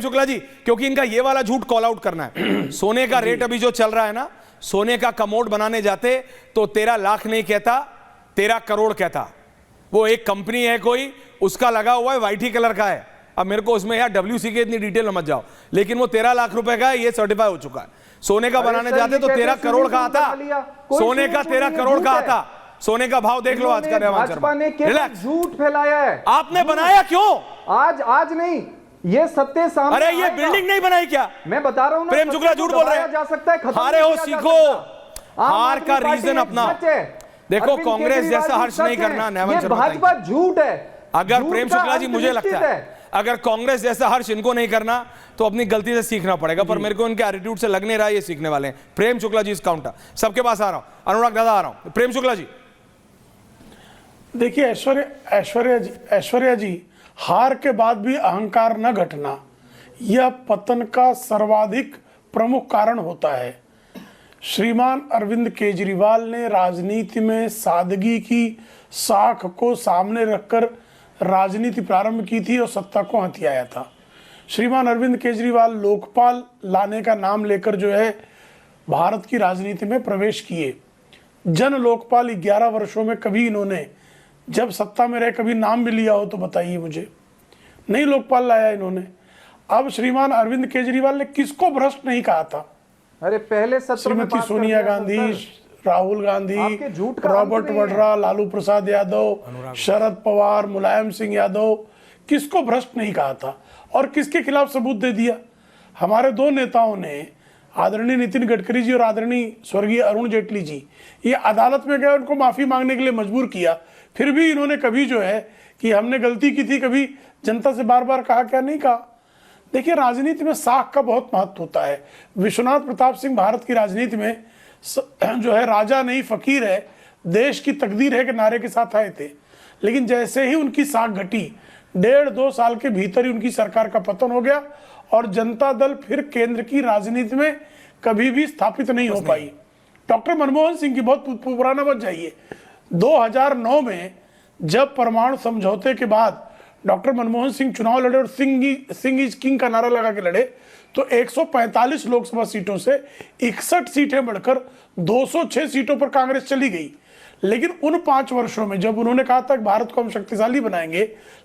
प्रेम शुक्ला जी, क्योंकि इनका ये वाला झूठ कॉल आउट करना है। सोने का रेट अभी जो चल रहा है ना, सोने का कमोड बनाने जाते तो 13 लाख नहीं कहता, 13 करोड़ कहता। वो एक कंपनी है कोई, उसका लगा हुआ है, व्हाइट ही कलर का है। अब मेरे को उसमें यार WC के इतनी डिटेल में मत जाओ, लेकिन वो 13 लाख रुपए का है, ये सर्टिफाई हो चुका है। सोने का बनाने जाते तो 13 करोड़ का आता, सोने का 13 करोड़ का आता। सोने का भाव देख लो आज का। भाजपा ने झूठ फैलाया है। आपने बनाया क्यों? आज नहीं, ये सत्य सामने। अरे ये बिल्डिंग नहीं बनाई क्या? मैं बता रहा हूं ना, प्रेम शुक्ला झूठ बोल रहे हैं। जा सकता है, हारे हो, सीखो। हार का रीजन अपना देखो। कांग्रेस जैसा हर्ष नहीं करना। ये भाजपा झूठ है। अगर प्रेम शुक्ला जी, मुझे लगता है अगर कांग्रेस जैसा हर्ष इनको नहीं करना तो अपनी गलती से सीखना पड़ेगा, पर मेरे को इनके एटीट्यूड से लग नहीं रहा है ये सीखने वाले हैं। प्रेम शुक्ला जी इस काउंटर सबके पास आ रहा हूं। अनुराग दादा आ रहा हूं। प्रेम शुक्ला जी देखिए, ऐश्वर्या जी, हार के बाद भी अहंकार न घटना, यह पतन का सर्वाधिक प्रमुख कारण होता है। श्रीमान अरविंद केजरीवाल ने राजनीति में सादगी की साख को सामने रखकर राजनीति प्रारंभ की थी और सत्ता को हथियाया था। श्रीमान अरविंद केजरीवाल लोकपाल लाने का नाम लेकर जो है भारत की राजनीति में प्रवेश किए। जन लोकपाल 11 वर्षों में कभी इन्होंने, जब सत्ता में रहे, कभी नाम भी लिया हो तो बताइए मुझे। नहीं लोकपाल लाया इन्होंने। अब श्रीमान अरविंद केजरीवाल ने किसको भ्रष्ट नहीं कहा था? अरे पहले सत्र में श्रीमती सोनिया गांधी, राहुल गांधी, रॉबर्ट वड्रा, लालू प्रसाद यादव, शरद पवार, मुलायम सिंह यादव, किसको भ्रष्ट नहीं कहा था और किसके खिलाफ सबूत दे दिया? हमारे दो नेताओं ने, आदरणीय नितिन गडकरी जी और आदरणीय स्वर्गीय अरुण जेटली जी, ये अदालत में गए, उनको माफी मांगने के लिए मजबूर किया। फिर भी इन्होंने कभी जो है कि हमने गलती की थी, कभी जनता से बार बार कहा क्या नहीं कहा। देखिए, राजनीति में साख का बहुत महत्व होता है। विश्वनाथ प्रताप सिंह भारत की राजनीति में जो है राजा नहीं फकीर है, देश की तकदीर है के नारे के साथ आए थे। लेकिन जैसे ही उनकी साख घटी, 1.5-2 साल के भीतर ही उनकी सरकार का पतन हो गया और जनता दल फिर केंद्र की राजनीति में कभी भी स्थापित नहीं हो पाई। डॉक्टर मनमोहन सिंह की बहुत पुराना मत जाइए। 2009 में जब परमाणु समझौते के बाद डॉक्टर मनमोहन सिंह चुनाव लड़े और सिंह इज किंग का नारा लगा के लड़े, तो 145 लोकसभा सीटों से 61 सीटें बढ़कर 206 सीटों पर कांग्रेस चली गई। लेकिन उन 5 वर्षों में जब उन्होंने कहा था कि भारत को हम शक्तिशाली बनाएंगे,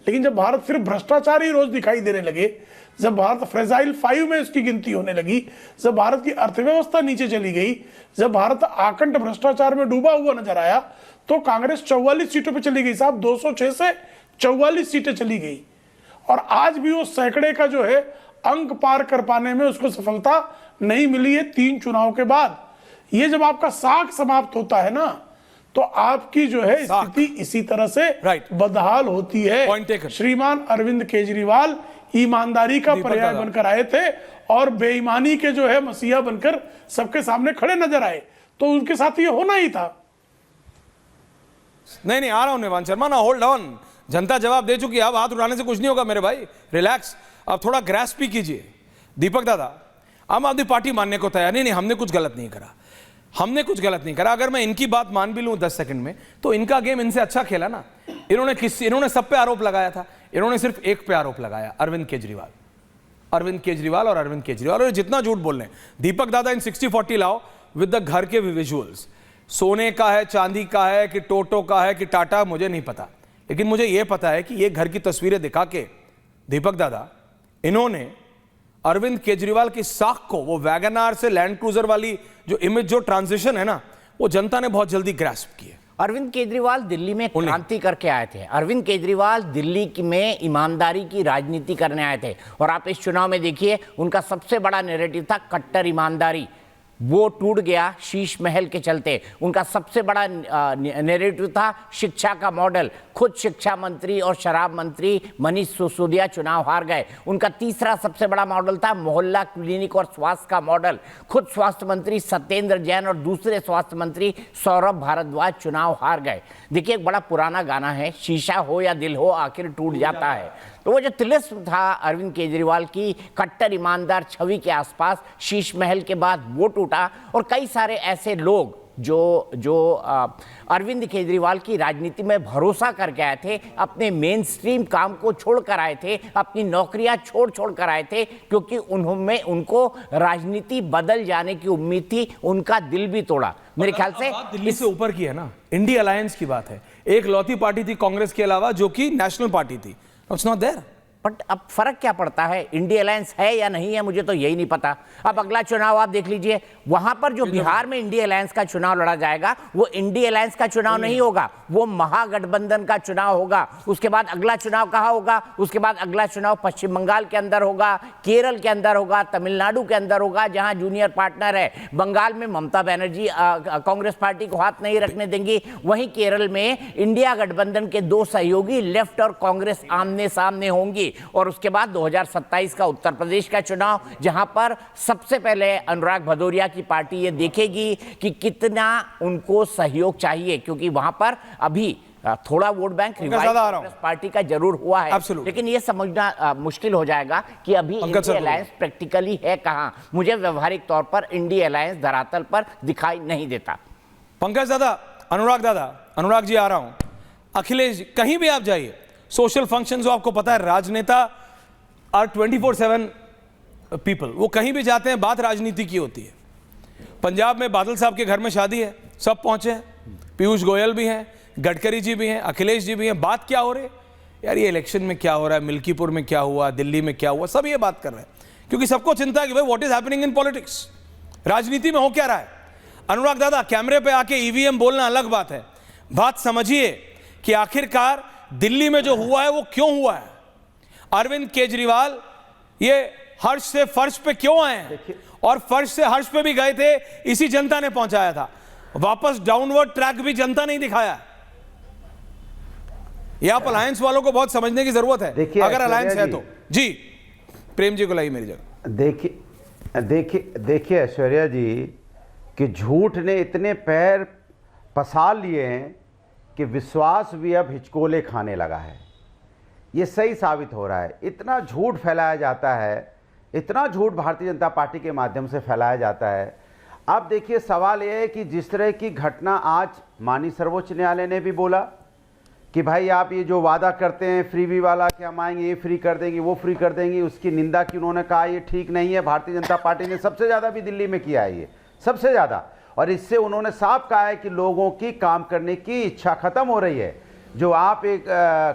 लेकिन जब भारत सिर्फ भ्रष्टाचार ही रोज दिखाई देने लगे, जब भारत फ्रेजाइल 5 में उसकी गिनती होने लगी, जब भारत की अर्थव्यवस्था नीचे चली गई, जब भारत आकंठ भ्रष्टाचार में डूबा हुआ नजर आया, तो कांग्रेस 44 सीटों पर चली गई साहब। 206 से 44 सीटें चली गई और आज भी वो सैकड़े का जो है अंक पार कर पाने में उसको सफलता नहीं मिली है 3 चुनाव के बाद। ये जब आपका साख समाप्त होता है ना, तो आपकी जो है स्थिति इसी तरह से बदहाल होती है। श्रीमान अरविंद केजरीवाल ईमानदारी का पर्याय बनकर आए थे और बेईमानी के जो है मसीहा बनकर सबके सामने खड़े नजर आए, तो उनके साथ ये होना ही था। नहीं आ रहा हूं नेवान शर्मा ना, होल्ड ऑन। जनता जवाब दे चुकी है, अब हाथ उठाने से कुछ नहीं होगा मेरे भाई, रिलैक्स। अब थोड़ा ग्रैस्प भी कीजिए। दीपक दादा, आम आदमी पार्टी मानने को तैयार नहीं, हमने कुछ गलत नहीं करा, हमने कुछ गलत नहीं करा। अगर मैं इनकी बात मान भी लूं 10 सेकंड में, तो इनका गेम इनसे अच्छा खेला ना। इन्होंने सब पे आरोप लगाया था, इन्होंने सिर्फ एक पे आरोप लगाया, अरविंद केजरीवाल और अरविंद केजरीवाल। और जितना झूठ बोल रहे हैं दीपक दादा, इन 60-40 लाओ विद द घर के विजुअल्स। सोने का है, चांदी का है, कि टोटो का है, कि टाटा, मुझे नहीं पता, लेकिन मुझे यह पता है कि ये घर की तस्वीरें दिखा के दीपक दादा, इन्होंने अरविंद केजरीवाल की साख को, वो वैगन आर से लैंड क्रूजर वाली जो इमेज, जो ट्रांजिशन है ना, वो जनता ने बहुत जल्दी ग्रैस्प की है। अरविंद केजरीवाल दिल्ली में क्रांति करके आए थे। अरविंद केजरीवाल दिल्ली में ईमानदारी की राजनीति करने आए थे और आप इस चुनाव में देखिए, उनका सबसे बड़ा नैरेटिव था कट्टर ईमानदारी। वो टूट गया शीश महल के चलते। उनका सबसे बड़ा नैरेटिव था शिक्षा का मॉडल। खुद शिक्षा मंत्री और शराब मंत्री मनीष सिसोदिया चुनाव हार गए। उनका तीसरा सबसे बड़ा मॉडल था मोहल्ला क्लिनिक और स्वास्थ्य का मॉडल। खुद स्वास्थ्य मंत्री सत्येंद्र जैन और दूसरे स्वास्थ्य मंत्री सौरभ भारद्वाज चुनाव हार गए। देखिए, एक बड़ा पुराना गाना है, शीशा हो या दिल हो आखिर टूट जाता है। तो वो जो तिलिस्म था अरविंद केजरीवाल की कट्टर ईमानदार छवि के आसपास, शीश महल के बाद वो टूटा और कई सारे ऐसे लोग अरविंद केजरीवाल की राजनीति में भरोसा करके आए थे, अपने मेन स्ट्रीम काम को छोड़ कर आए थे, अपनी नौकरियां छोड़ कर आए थे, क्योंकि उन्होंने उनको राजनीति बदल जाने की उम्मीद थी, उनका दिल भी तोड़ा। मेरे ख्याल से बात दिल्ली से ऊपर की है ना, इंडिया अलायंस की बात है। एक लौती पार्टी थी कांग्रेस के अलावा जो कि नेशनल पार्टी थी, इट्स नॉट देयर। बट अब फर्क क्या पड़ता है, इंडिया अलायंस है या नहीं है, मुझे तो यही नहीं पता। अब अगला चुनाव आप देख लीजिए, वहां पर जो बिहार में इंडिया अलायंस का चुनाव लड़ा जाएगा वो इंडिया अलायंस का चुनाव नहीं होगा, वो महागठबंधन का चुनाव होगा। उसके बाद अगला चुनाव कहां होगा, उसके बाद अगला चुनाव पश्चिम बंगाल के अंदर होगा, केरल के अंदर होगा, तमिलनाडु के अंदर होगा, जहां जूनियर पार्टनर है। बंगाल में ममता बनर्जी कांग्रेस पार्टी को हाथ नहीं रखने देंगी, वहीं केरल में इंडिया गठबंधन के दो सहयोगी लेफ्ट और कांग्रेस आमने सामने होंगी। और उसके बाद 2027 का उत्तर प्रदेश का चुनाव, जहां पर सबसे पहले अनुराग भदौरिया की पार्टी ये देखेगी कि कितना उनको सहयोग चाहिए, क्योंकि वहां पर अभी थोड़ा वोट बैंक कांग्रेस पार्टी का जरूर हुआ है, लेकिन ये समझना मुश्किल हो जाएगा कि अभी इंडिया अलायंस प्रैक्टिकली है कहां। मुझे व्यवहारिक तौर पर इंडिया अलायंस धरातल पर दिखाई नहीं देता। पंकज दादा, अनुराग जी आ रहा हूं, अखिलेश जी, कहीं भी आप जाइए, सोशल फंक्शन जो आपको पता है, राजनेता आर 24/7 पीपल, वो कहीं भी जाते हैं बात राजनीति की होती है। पंजाब में बादल साहब के घर में शादी है, सब पहुंचे हैं, पीयूष गोयल भी हैं, गडकरी जी भी हैं, अखिलेश जी भी हैं। बात क्या हो रही है यार, ये इलेक्शन में क्या हो रहा है, मिल्कीपुर में क्या हुआ, दिल्ली में क्या हुआ, सब ये बात कर रहे हैं, क्योंकि सबको चिंता है कि भाई what is happening in politics, राजनीति में हो क्या रहा है। अनुराग दादा, कैमरे पे आके ईवीएम बोलना अलग बात है, बात समझिए कि आखिरकार दिल्ली में जो हुआ है वो क्यों हुआ है। अरविंद केजरीवाल ये हर्ष से फर्श पे क्यों आए हैं, और फर्श से हर्ष पे भी गए थे, इसी जनता ने पहुंचाया था, वापस डाउनवर्ड ट्रैक भी जनता नहीं दिखाया। ये आप अलायंस वालों को बहुत समझने की जरूरत है, अगर अलायंस है तो। जी प्रेम जी को लाइए मेरी जगह। देखिए ऐश्वर्या जी कि झूठ ने इतने पैर पसार लिए हैं कि विश्वास भी अब हिचकोले खाने लगा है। ये सही साबित हो रहा है, इतना झूठ फैलाया जाता है, इतना झूठ भारतीय जनता पार्टी के माध्यम से फैलाया जाता है। अब देखिए सवाल ये है कि जिस तरह की घटना आज माननीय सर्वोच्च न्यायालय ने भी बोला कि भाई आप ये जो वादा करते हैं फ्रीबी वाला कि हम आएंगे, ये फ्री कर देंगे, वो फ्री कर देंगे, उसकी निंदा की उन्होंने कहा ये ठीक नहीं है। भारतीय जनता पार्टी ने सबसे ज़्यादा भी दिल्ली में किया है ये, सबसे ज़्यादा, और इससे उन्होंने साफ कहा है कि लोगों की काम करने की इच्छा खत्म हो रही है। जो आप एक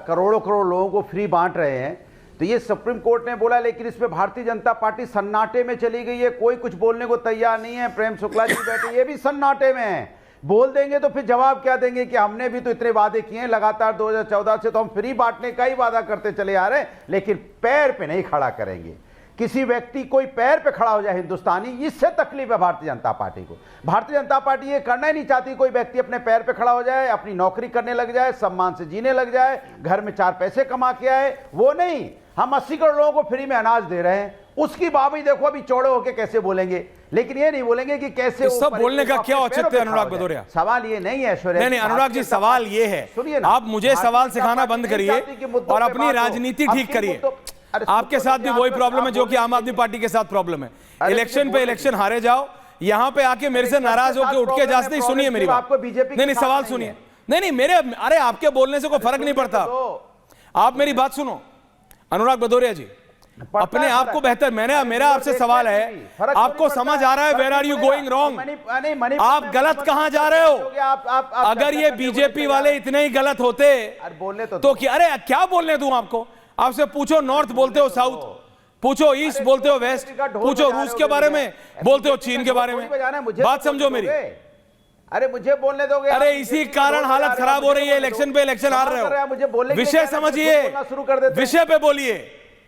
करोड़ों लोगों को फ्री बांट रहे हैं, तो ये सुप्रीम कोर्ट ने बोला, लेकिन इस पे भारतीय जनता पार्टी सन्नाटे में चली गई है, कोई कुछ बोलने को तैयार नहीं है। प्रेम शुक्ला जी बैठे, ये भी सन्नाटे में है, बोल देंगे तो फिर जवाब क्या देंगे कि हमने भी तो इतने वादे किए हैं लगातार, 2014 से तो हम फ्री बांटने का ही वादा करते चले आ रहे हैं, लेकिन पैर पे नहीं खड़ा करेंगे। किसी व्यक्ति कोई पैर पे खड़ा हो जाए हिंदुस्तानी, इससे तकलीफ है भारतीय जनता पार्टी को। भारतीय जनता पार्टी ये करना ही नहीं चाहती कोई व्यक्ति अपने पैर पे खड़ा हो जाए, अपनी नौकरी करने लग जाए, सम्मान से जीने लग जाए, घर में 4 पैसे कमा के आए, वो नहीं। हम 80 करोड़ लोगों को फ्री में अनाज दे रहे हैं, उसकी बाबी देखो अभी चौड़े होके कैसे बोलेंगे, लेकिन ये नहीं बोलेंगे कि कैसे सब बोलने का क्या औचित्य है। अनुराग भदौरिया, सवाल ये नहीं है ऐश्वर्या, नहीं अनुराग जी, सवाल ये है, आप मुझे सवाल सिखाना बंद करिए और अपनी राजनीति ठीक करिए। आपके साथ भी वही प्रॉब्लम है जो कि आम आदमी पार्टी के साथ प्रॉब्लम है। इलेक्शन पे इलेक्शन हारे जाओ, यहां पे आके मेरे से नाराज होकर उठ के जा, नहीं सुनिए मेरी बात, नहीं सवाल सुनिए, नहीं मेरे, अरे आपके बोलने से कोई फर्क नहीं पड़ता, आप मेरी बात सुनो। अनुराग भदौरिया जी, अपने आप को बेहतर, मेरा आपसे सवाल है, आपको समझ आ रहा है where are you going wrong, आप गलत कहां जा रहे हो। अगर ये बीजेपी वाले इतने ही गलत होते तो क्या, अरे क्या बोलने दूं आपको, आपसे पूछो नॉर्थ बोलते हो साउथ, पूछो ईस्ट बोलते हो वेस्ट, पूछो रूस के बारे में बोलते हो चीन के बारे में, बात समझो मेरी। अरे मुझे बोलने दोगे, अरे इसी कारण हालत खराब हो रही है, इलेक्शन पे इलेक्शन हार रहे हो, विषय समझिए, विषय पे बोलिए।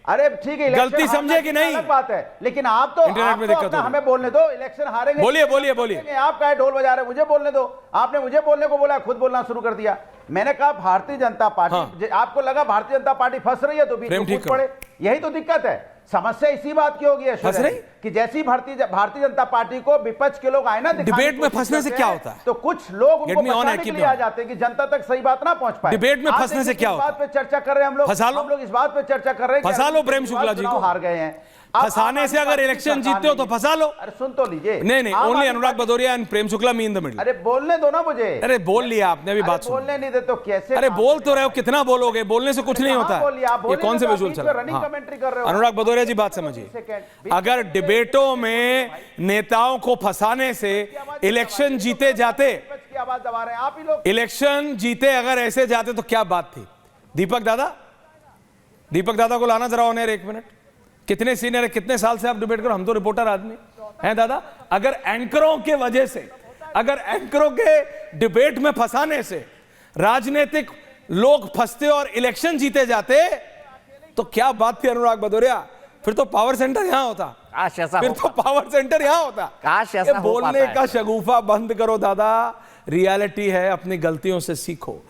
अरे ठीक है, गलती समझे कि नहीं, अलग बात है, लेकिन आप तो इंटरनेट में दिक्कत है, हमें बोलने दो, इलेक्शन हारेंगे। बोलिए। आप क्या ढोल बजा रहे, मुझे बोलने दो। आपने मुझे बोलने को बोला, खुद बोलना शुरू कर दिया। मैंने कहा भारतीय जनता पार्टी, आपको लगा भारतीय जनता पार्टी फंस रही है तो बीच में कूद पड़े, यही तो दिक्कत है। समस्या इसी बात की होगी कि जैसी भारतीय जनता पार्टी को विपक्ष के लोग आईना डिबेट में फंसने से क्या होता है, तो कुछ लोग उनको बचाने के लिए आ जाते हैं कि जनता तक सही बात ना पहुंच पाए। डिबेट में फंसने से क्या होता है, इस बात पे चर्चा कर रहे हैं हम लोग इस बात पे चर्चा कर रहे हैं, फंसा लो प्रेम शुक्ला जी को, हार गए हैं। फंसाने से अगर इलेक्शन जीतते हो तो फंसा लो। अरे सुन तो लीजिए। नहीं, आम ओनली आदमी Anurag party- Bhadauria and Prem Shukla me in the middle. अरे बोलने दो ना मुझे। अरे बोल लिया आपने, अभी अरे बात सुनो। बोलने नहीं दे तो कैसे? अरे बोल तो रहे हो, कितना बोलोगे? बोलने से कुछ नहीं होता कहाँ बोलिए? आप है। बोलिए ये कौन से तो आप विजुअल बीच चला? में रनिंग हाँ। कमेंट्री कर रहे हो। अनुराग भदौरिया जी बात समझिए, अगर डिबेटों में नेताओं को फंसाने से इलेक्शन जीते जाते, की आवाज दबा रहे हैं आप ही लोग। इलेक्शन जीते अगर ऐसे जाते तो क्या बात थी? दीपक दादा को लाना जरा ऑन एयर 1 मिनट। कितने सीनियर है, कितने साल से आप डिबेट करो? हम तो रिपोर्टर आदमी हैं दादा। अगर एंकरों के वजह से, अगर एंकरों के डिबेट में फंसाने से राजनीतिक लोग फंसते और इलेक्शन जीते जाते तो क्या बात थी अनुराग भदौरिया? फिर तो पावर सेंटर यहां होता, काश ऐसा फिर हो तो पावर सेंटर यहां होता। काश ऐसा ये हो बोलने पाता है। का शगुफा बंद करो दादा। रियलिटी है, अपनी गलतियों से सीखो।